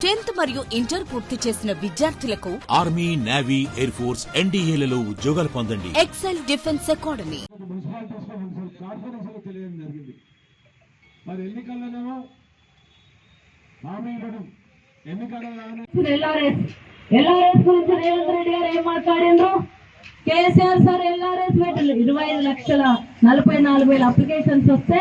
10th మరియు inter పూర్తి చేసిన విద్యార్థులకు ఆర్మీ, నేవీ, ఎయిర్ ఫోర్స్, ఎన్డీఏలలో ఉద్యోగాలు పొందండి. XL defence academy. ఎల్ఆర్ఎస్ గురించి రేవంత్ రెడ్డి గారు ఏం మాట్లాడిండ్రు? కేసీఆర్ సార్ ఎల్ఆర్ఎస్ పెట్టిండ్రు 25,44,000 అప్లికేషన్స్ వస్తే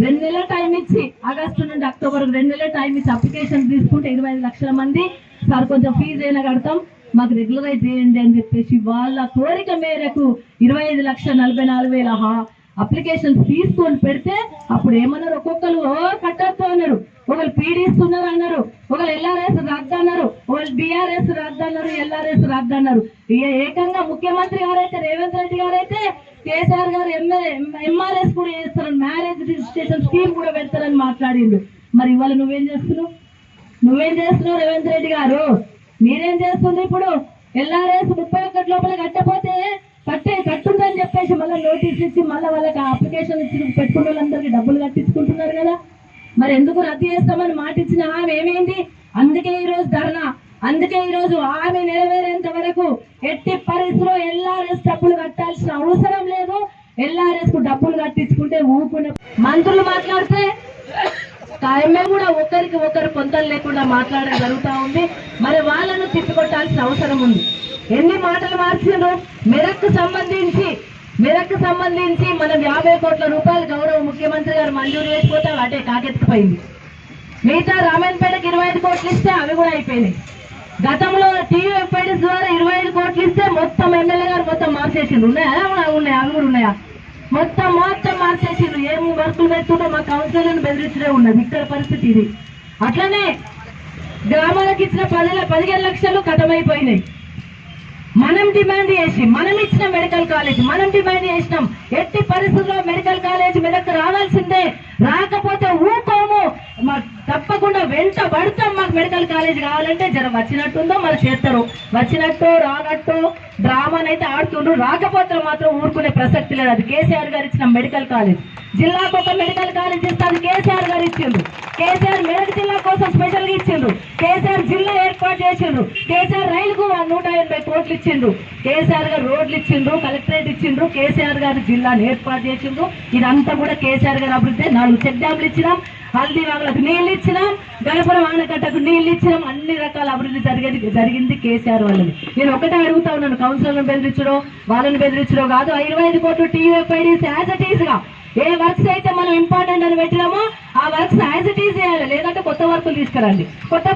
2 నెలల టైం ఇచ్చి ఆగస్టు నుండి అక్టోబర్ 2 నెలల టైం ఇచ్చి అప్లికేషన్ తీసుకుంటే 25 లక్షల మంది సార్ కొంచెం ఫీజు అయినా కడతాం మాకు రెగ్యులరైజ్ చేయండి అని చెప్పేసి వాళ్ళ కోరిక మేరకు 25,44,000 అప్లికేషన్స్ తీసుకొని పెడితే అప్పుడు ఏమన్నారు? ఒక్కొక్కరు కట్టొద్దు అన్నారు, ఒకరు పీడిస్తున్నారు అన్నారు, ఒకరు ఎల్ఆర్ఎస్ రద్దు అన్నారు, ఒకరు బీఆర్ఎస్ రద్దు అన్నారు, ఎల్ఆర్ఎస్ రద్దు అన్నారు. ఏకంగా ముఖ్యమంత్రి గారైతే రేవంత్ రెడ్డి గారైతే కేసీఆర్ గారు ఎంఆర్ఎస్ కూడా చేస్తారని, మ్యారేజ్ రిజిస్ట్రేషన్ స్కీమ్ కూడా పెడతారని మాట్లాడిండు. మరి ఇవాళ నువ్వేం చేస్తున్నావు రేవంత్ రెడ్డి గారు? మీరేం చేస్తుంది ఇప్పుడు? ఎల్ఆర్ఎస్ 31 లోపల కట్టపోతే కట్టుందని చెప్పేసి మళ్ళీ నోటీస్ ఇచ్చి మళ్ళీ వాళ్ళకి అప్లికేషన్ ఇచ్చి పెట్టుకున్న వాళ్ళందరికీ డబ్బులు కట్టించుకుంటున్నారు కదా. మరి ఎందుకు రద్దు చేస్తామని మాట ఇచ్చిన ఆమె ఏమైంది? అందుకే ఈరోజు ధర్నా, అందుకే ఈరోజు ఆమె నెరవేరేంత వరకు ఎట్టి పరిస్థితిలో ఎల్ఆర్ఎస్ డబ్బులు కట్టాల్సిన అవసరం లేదు. ఎల్ఆర్ఎస్ కు డబ్బులు కట్టించుకుంటే ఊపుకునే మంత్రులు మాట్లాడితే ఎమ్మెల్యే కూడా ఒకరికి ఒకరు పొంతలు లేకుండా మాట్లాడడం జరుగుతూ ఉంది. మరి వాళ్ళను తిప్పికొట్టాల్సిన అవసరం ఉంది. ఎన్ని మాటలు మార్చిండ్రు? మెదక్కు సంబంధించి మనం 50 కోట్ల రూపాయలు గౌరవ ముఖ్యమంత్రి గారు మంజూరు చేసిపోతే అటే కాకెత్తుకుపోయింది. మిగతా రామాయణపేటకి 25 కోట్లు ఇస్తే అవి కూడా అయిపోయినాయి. గతంలో టీయూఎఫ్ఐడిస్ ద్వారా 25 కోట్లు ఇస్తే మొత్తం ఎమ్మెల్యే గారు మొత్తం మార్చేసిండ్రు. ఉన్నాయా? ఉన్నాయి. అవి కూడా ఉన్నాయా? మొత్తం మార్చేసిండ్రు. ఏం వర్కులు పెడుతుంటే మా కౌన్సిలర్లను బెదిరించడే ఉన్నది. ఇక్కడ పరిస్థితి ఇది. అట్లనే గ్రామాలకు ఇచ్చిన 15 లక్షలు కథమైపోయినాయి. మనం డిమాండ్ చేసి మనం ఇచ్చిన మెడికల్ కాలేజ్ మనం డిమాండ్ చేసినాం. ఎట్టి పరిస్థితుల్లో మెడికల్ కాలేజ్ మెదక్ రావాల్సిందే, రాకపోతే ఊకోము, తప్పకుండా వెంట పడతాం. మాకు మెడికల్ కాలేజ్ కావాలంటే జరం వచ్చినట్టుందో మరి చేస్తారు, వచ్చినట్టు రానట్టు డ్రామానైతే ఆడుతుండ్రు. రాకపోతే మాత్రం ఊరుకునే ప్రసక్తి లేదు. అది కేసీఆర్ గారు ఇచ్చిన మెడికల్ కాలేజ్. జిల్లాకు ఒక మెడికల్ కాలేజ్ ఇస్తే అది కేసీఆర్ గారు ఇచ్చిండ్రు. కేసీఆర్ మెదక్ జిల్లా కోసం స్పెషల్ గా ఇచ్చిండ్రు. కేసీఆర్ జిల్లా ఏర్పాటు చేసిండ్రు. కేసీఆర్ రైలుకు 180 కోట్లు ఇచ్చిండ్రు. కేసీఆర్ గారు రోడ్లు ఇచ్చిండ్రు, కలెక్టరేట్ ఇచ్చిండ్రు, కేసీఆర్ గారు జిల్లాను ఏర్పాటు చేసిండ్రు. ఇదంతా కూడా కేసీఆర్ గారు అభివృద్ధి. 4 చెక్ డ్యామ్లు ఇచ్చినాం, హల్దీవాగులకు నీళ్లు ఇచ్చినాం, గణపురం ఆనకట్టకు నీళ్లు ఇచ్చినాం. అన్ని రకాల అభివృద్ధి జరిగింది కేసీఆర్ వాళ్ళని. నేను ఒకటే అడుగుతా ఉన్నాను, కౌన్సిలర్లను బెదిరించడో వాళ్ళని బెదిరించడో కాదు. 25 కోట్లు టీయూఎఫ్ఐడిస్ యాజ్ ఇట్ ఈస్ గా ఏ వర్క్స్ అయితే మనం ఇంపార్టెంట్ అని పెట్టినామో ఆ వర్క్స్ యాజ్ ఇట్ ఈస్ చేయాలి. లేదంటే కొత్త వర్కులు తీసుకురండి, కొత్త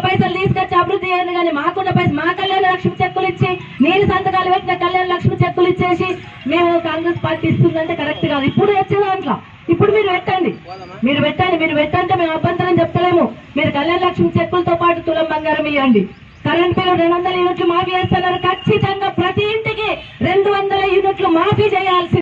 పైసలు తీసుకొచ్చి అభివృద్ధి చేయండి. కానీ మాకున్న పైసలు మా కళ్యాణ లక్ష్మి చెక్కులు ఇచ్చి నేను సంతకాలు పెట్టిన కళ్యాణ లక్ష్మి చెక్కులు ఇచ్చేసి మేము కాంగ్రెస్ పార్టీ ఇస్తుందంటే కరెక్ట్ కాదు. ఇప్పుడు వచ్చే దాంట్లో ఇప్పుడు మీరు పెట్టంటే మేము అభ్యంతరం చెప్తలేము. మీరు కళ్యాణ లక్ష్మి చెక్కులతో పాటు తులం బంగారం ఇవ్వండి. కరెంట్ బిల్లు 200 యూనిట్లు మాఫీ చేస్తున్నారు. ఖచ్చితంగా ప్రతి ఇంటికి 200 యూనిట్లు మాఫీ చేయాల్సి